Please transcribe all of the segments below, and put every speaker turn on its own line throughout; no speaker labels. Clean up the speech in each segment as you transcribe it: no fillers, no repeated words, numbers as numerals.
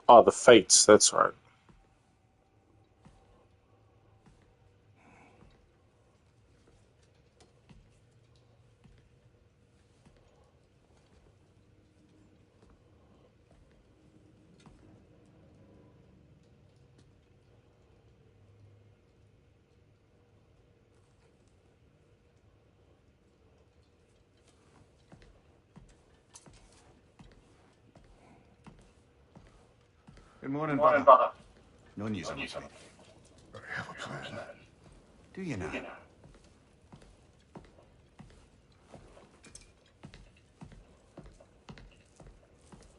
Oh, the Fates, that's right.
Good morning, brother. No news, I'm afraid.
I have a plan.
Do you now?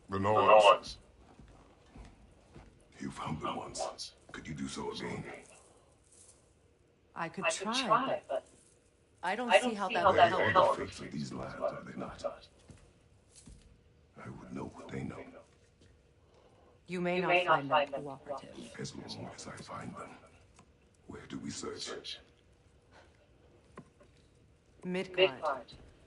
The Nords. You found them once. Could you do so again?
I could try, but I don't see how that would
They
help.
are the fates of these lands, are they not? I would know what they know.
You may not find them cooperative.
As long as I find them. Where do we search?
Midgard.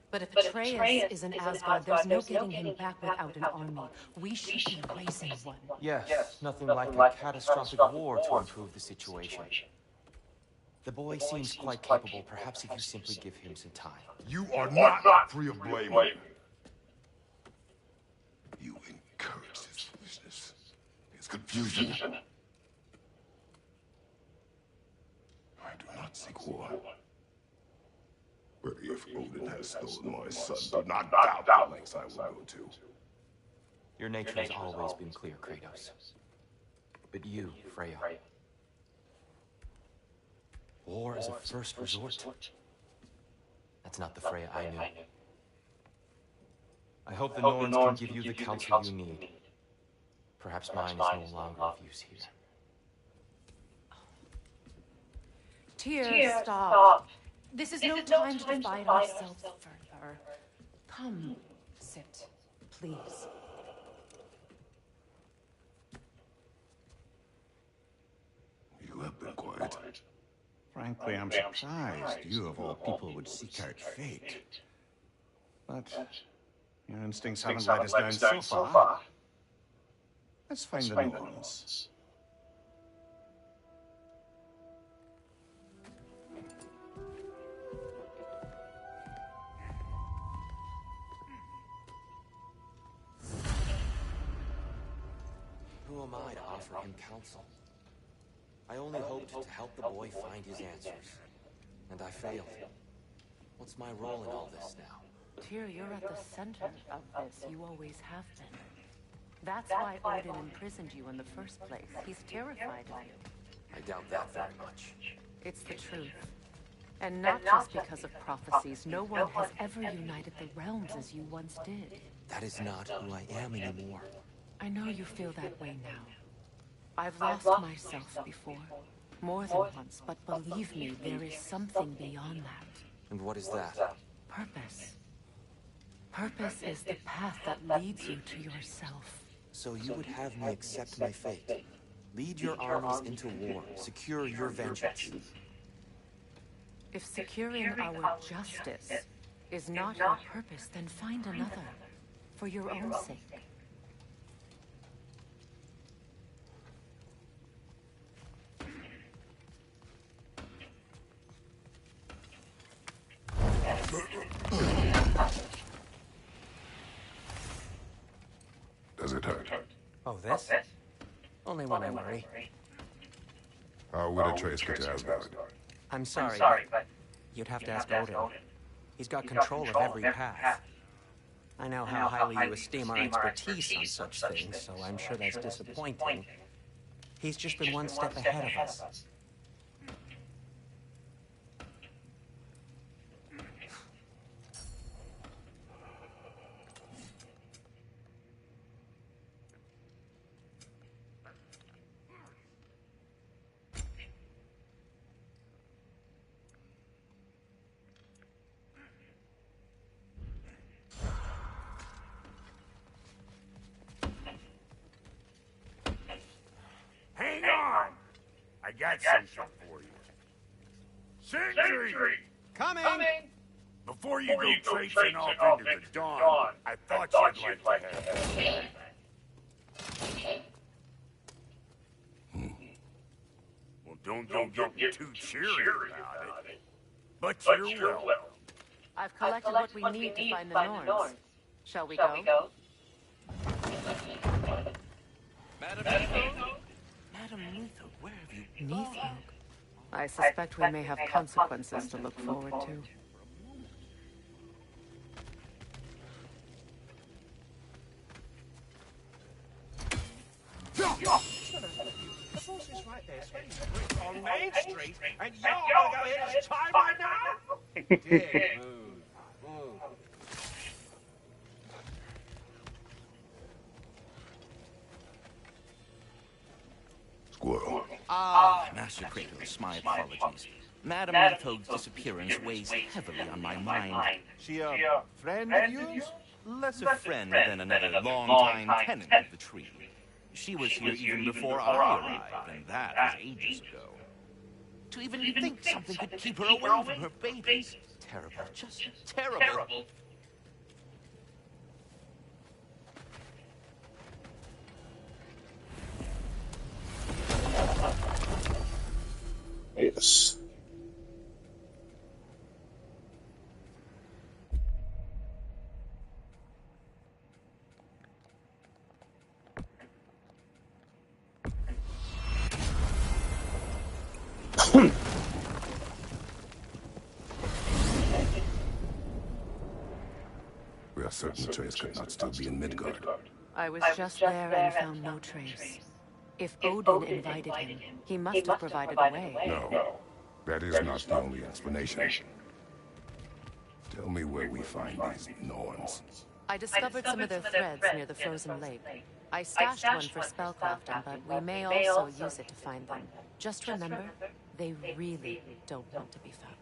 But if Atreus is in Asgard, there's no getting him back without an army. We should be raising one.
Yes, nothing like a catastrophic war to improve the situation. The boy seems quite capable. Perhaps if you simply give him some time.
You are not free of blame. You encourage this foolishness. It's confusion. I do not seek war. But if Odin has stolen my son, do not doubt the lengths I will go to.
Your nature has always been clear, Kratos. But you, Freya. War is a first resort. That's not the Freya I knew. I hope the Norns can give you the counsel you need. Perhaps mine is no longer of use here.
Tyr, stop. This is no time to divide ourselves further. Come, sit, please.
You have been quiet.
Frankly, I'm surprised you of all people would seek out fate. But your instincts haven't let us down so far. Let's find the Norns.
Who am I to offer him counsel? I only hoped to help the boy find his answers. And I failed. What's my role in all this now?
Tyr, you're at the center of this. You always have been. That's why Odin imprisoned you in the first place. He's terrified of you.
I doubt that very much.
It's the truth. And not just because of prophecies. No one has ever united the realms as you once did.
That is not who I am anymore.
I know you feel that way now. I've lost myself before. More than once, but believe me, there is something beyond that.
And what is that?
Purpose. Purpose is the path that leads you to yourself.
So you would have me accept my fate. Lead your armies into war. Secure your vengeance.
If securing our justice is not your purpose, then find another. For your own sake.
Does it hurt?
Oh, this? Only when I worry.
How would Atreus get to Asgard?
I'm sorry, but you'd have to ask Odin. He's got control of every path. I know how highly you esteem our expertise on such things, so I'm sure that's disappointing. He's just been one step ahead of us.
Hang on! I got something for you. Sentry!
Coming!
Before you go traipsing off into the dawn, I thought you'd like to have Don't go getting too cheery about it. But you're welcome.
I've collected what we need to find the Norns. Shall we go?
Madam Neathog? Madam Neathog, where have you gone?
Neathog. I suspect we may have consequences to look forward to.
The boss is right there, swinging on Main Street, and you're gonna go hit his time right now? Dick move.
Squirrel.
Master Kratos, my apologies. Madam Neathog's disappearance weighs heavily on my mind.
She a friend of yours?
Less a friend than another long-time tenant of the tree. She was here even before I arrived, and that was ages ago. To even think something could keep her away from her babies. Terrible, just terrible.
Yes.
We are certain the trace could not still be in Midgard.
I was just there and found no trace. If Odin invited him, he must have provided a way.
No, that is not the only explanation. Tell me where we find these Norns.
I discovered some of their threads near the frozen lake. I stashed one for spellcrafting, but we may also use it to find them. Just remember, they really don't want to be found.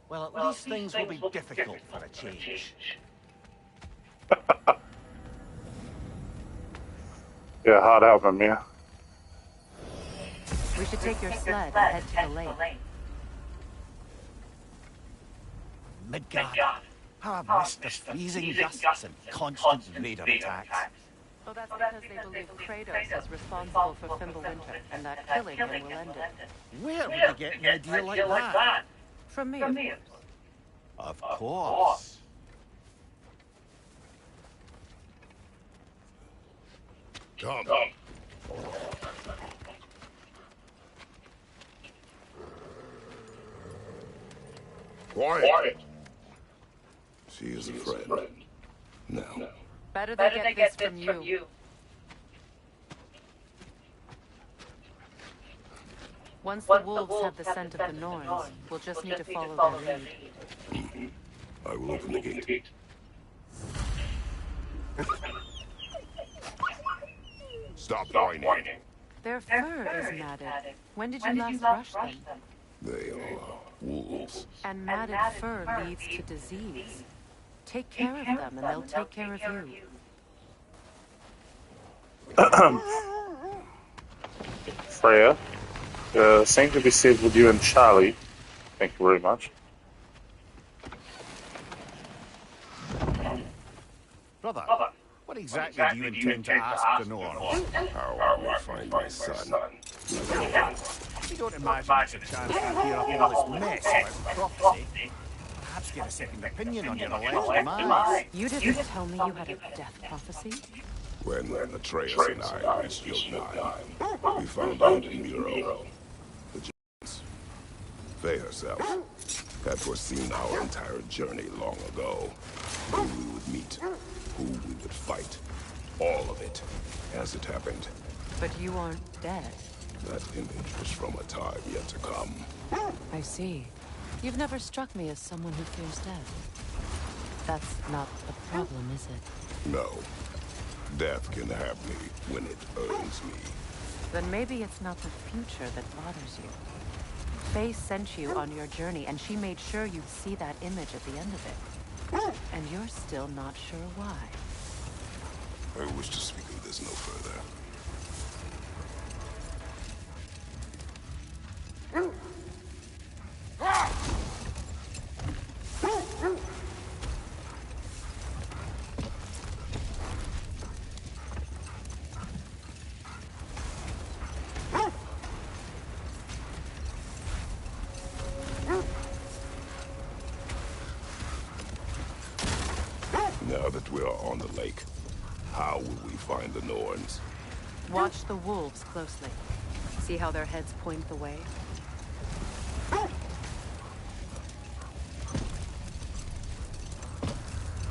Well, at least things will be difficult for a change.
Yeah, hard out, Mia.
We should take your sled and head to the lake.
Midgard. How I've missed the freezing gusts and constant raider attacks.
Oh, that's because they believe Kratos is responsible for Fimbulwinter, and that killing him will end it.
Where would you get an idea like that?
From me, of course.
Of course.
Come. Quiet. She is a friend. No.
Better they get this from you. Once the wolves have the scent of the Norns, we'll just need to follow their lead.
I will open the gate. Stop whining.
Their fur is matted. When did you last brush them?
They are wolves.
And matted fur leads to disease. Take care of them, and they'll take care of you.
Freya, same to be said with you and Charlie. Thank you very much.
Brother, what exactly do you intend to ask the Norns?
How I will find my son.
You don't imagine it's a chance to clear up all this mess about prophecy? Perhaps get a second opinion on your alleged demise.
You didn't tell me you had a death prophecy?
When Atreus and I reached Jotunheim, we found out in Muro, the giants. Faye herself had foreseen our entire journey long ago. Who we would meet, who we would fight, all of it, as it happened.
But you aren't dead.
That image was from a time yet to come.
I see. You've never struck me as someone who fears death. That's not a problem, is it?
No. Death can have me when it earns me.
Then maybe it's not the future that bothers you. Faye sent you on your journey, and she made sure you'd see that image at the end of it. And you're still not sure why.
I wish to speak of this no further. on the lake. How will we find the Norns?
Watch the wolves closely. See how their heads point the way?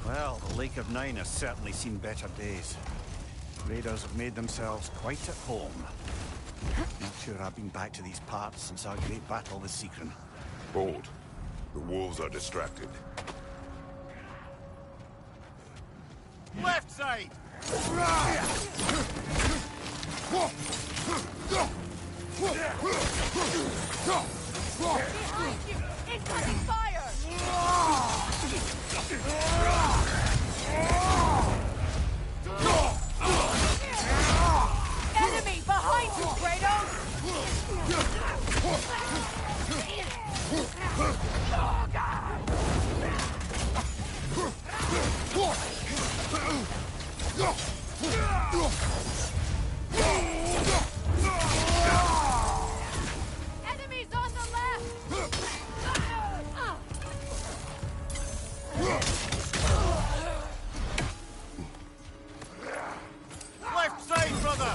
Well, the Lake of Nine has certainly seen better days. Raiders have made themselves quite at home. Not sure I've been back to these parts since our great battle with Fkin.
Hold. The wolves are distracted.
Left side!
Behind you! Incoming fire! Enemy behind you, Kratos! Enemies on the left!
Left side, brother!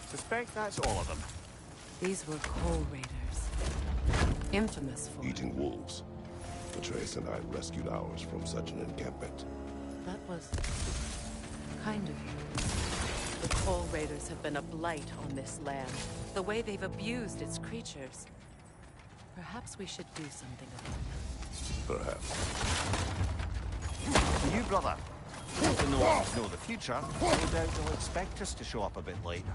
Suspect that's all of them.
These were coal raiders. Infamous for...
Eating wolves. Atreus and I rescued ours from such an encampment.
That was... kind of you. The coal raiders have been a blight on this land. The way they've abused its creatures. Perhaps we should do something about
Perhaps.
You, brother. The Norns know the future. No doubt they'll expect us to show up a bit late.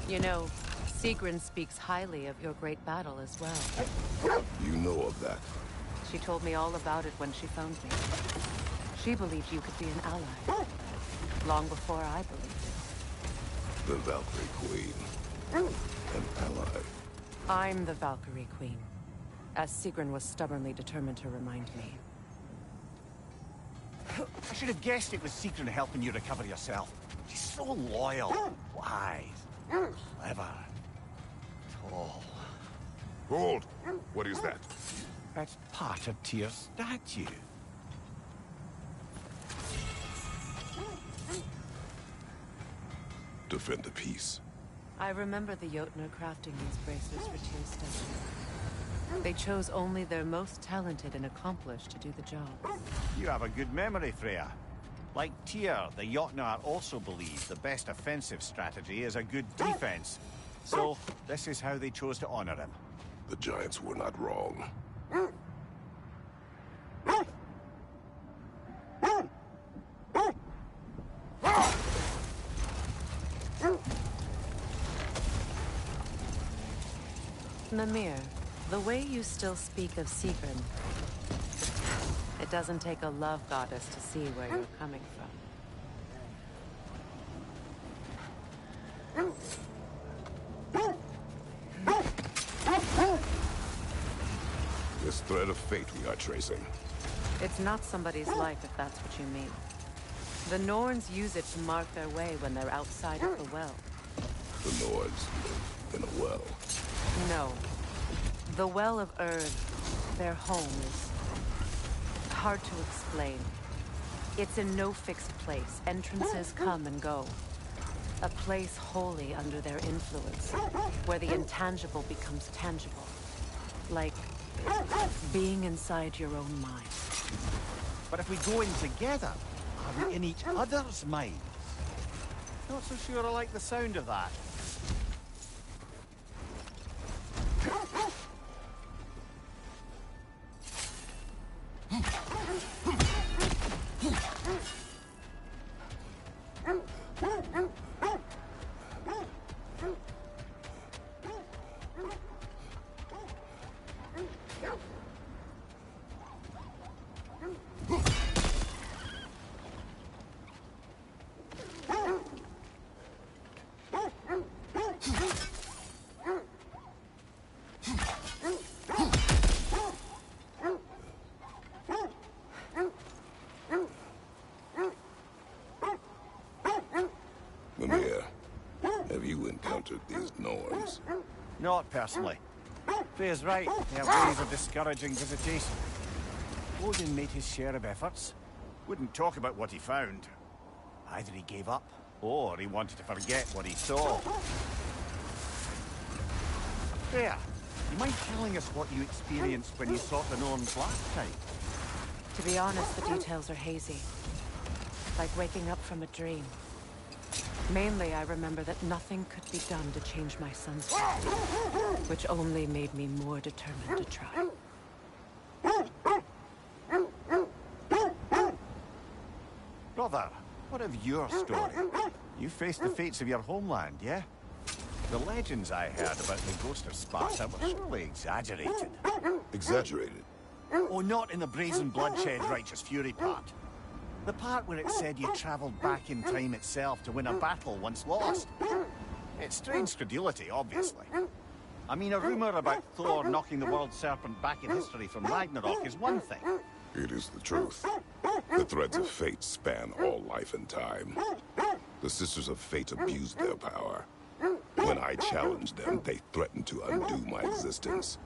You know, Sigrun speaks highly of your great battle as well.
You know of that.
She told me all about it when she found me. She believed you could be an ally. Long before I believed it.
The Valkyrie Queen. An ally.
I'm the Valkyrie Queen. As Sigrun was stubbornly determined to remind me.
I should have guessed it was Fkin helping you recover yourself. She's so loyal, wise, clever, tall.
Hold! What is that?
That's part of Tyr's statue.
Defend the peace.
I remember the Jotnar crafting these bracelets for Tyr's statue. They chose only their most talented and accomplished to do the job.
You have a good memory, Freya. Like Tyr, the Jotnar also believe the best offensive strategy is a good defense. So, this is how they chose to honor him.
The giants were not wrong.
Mimir, the way you still speak of Sigrun, it doesn't take a love goddess to see where you're coming from.
This thread of fate we are tracing.
It's not somebody's life if that's what you mean. The Norns use it to mark their way when they're outside of the well.
The Nords live in a well.
No. The Well of Erd, their home, is hard to explain. It's in no fixed place. Entrances come and go. A place wholly under their influence, where the intangible becomes tangible. Like being inside your own mind.
But if we go in together, are we in each other's minds? Not so sure I like the sound of that.
encountered these Norns?
Not personally. Faye's right. They have ways of discouraging visitation. Odin made his share of efforts. Wouldn't talk about what he found. Either he gave up, or he wanted to forget what he saw. Faye, you mind telling us what you experienced when you sought the Norns last time?
To be honest, the details are hazy. Like waking up from a dream. Mainly, I remember that nothing could be done to change my son's fate, which only made me more determined to try.
Brother, what of your story? You faced the fates of your homeland, yeah? The legends I heard about the ghost of Sparta were surely exaggerated.
Exaggerated?
Oh, not in the brazen bloodshed righteous fury part. The part where it said you travelled back in time itself to win a battle once lost. It's strange credulity, obviously. I mean, a rumour about Thor knocking the world serpent back in history from Ragnarok is one thing.
It is the truth. The threads of fate span all life and time. The Sisters of Fate abused their power. When I challenged them, they threatened to undo my existence.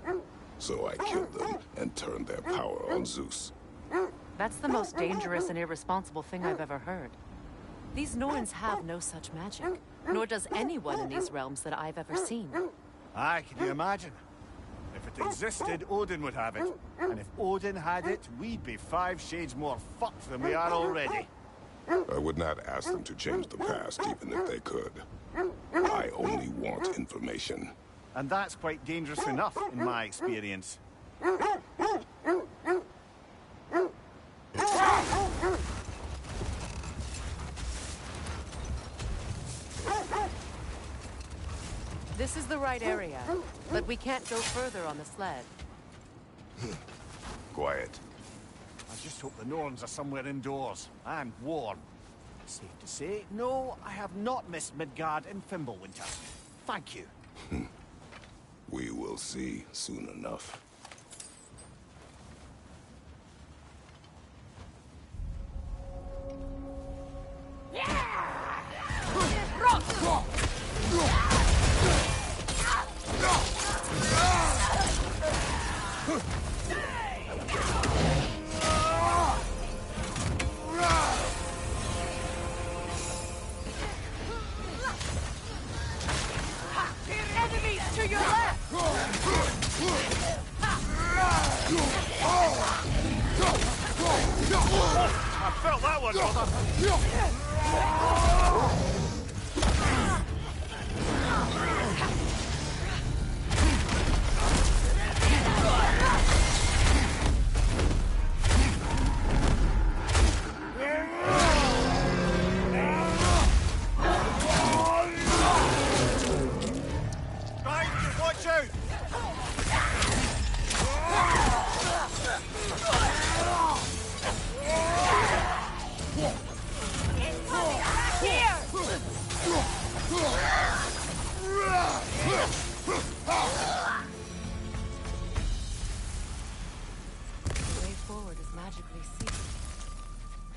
So I killed them and turned their power on Zeus.
That's the most dangerous and irresponsible thing I've ever heard. These Norns have no such magic, nor does anyone in these realms that I've ever seen.
Aye, can you imagine? If it existed, Odin would have it. And if Odin had it, we'd be 5 shades more fucked than we are already.
I would not ask them to change the past, even if they could. I only want information.
And that's quite dangerous enough, in my experience.
This is the right area, but we can't go further on the sled.
Quiet.
I just hope the Norns are somewhere indoors, and warm. Safe to say, no, I have not missed Midgard in Fimbulwinter. Thank you.
We will see soon enough.
Enemies to your left!
I felt that one, brother. Right, watch out!
The way forward is magically sealed.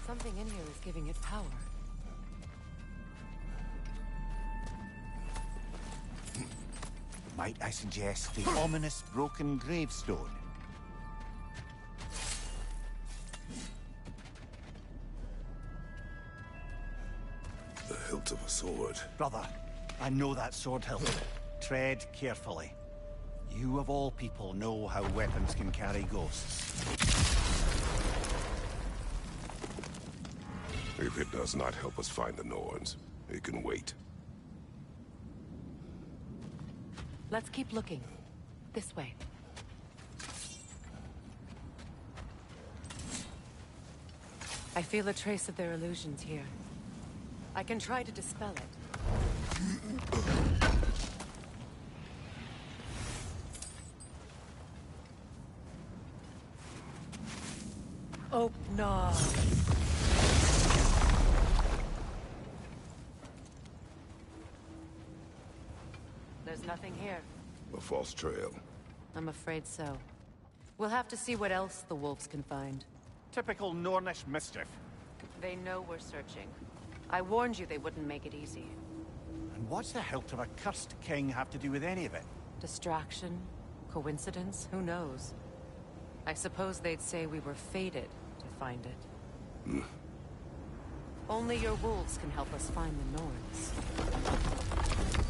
Something in here is giving it power.
Might I suggest the ominous broken gravestone?
The hilt of a sword.
Brother, I know that sword hilt. Tread carefully. You of all people know how weapons can carry ghosts.
If it does not help us find the Norns, it can wait.
Let's keep looking. This way. I feel a trace of their illusions here. I can try to dispel it. Oh, no. There's nothing here.
A false trail.
I'm afraid so. We'll have to see what else the wolves can find.
Typical Nornish mischief.
They know we're searching. I warned you they wouldn't make it easy.
And what's the hilt of a cursed king have to do with any of it?
Distraction? Coincidence? Who knows? I suppose they'd say we were fated to find it. Only your wolves can help us find the Norns.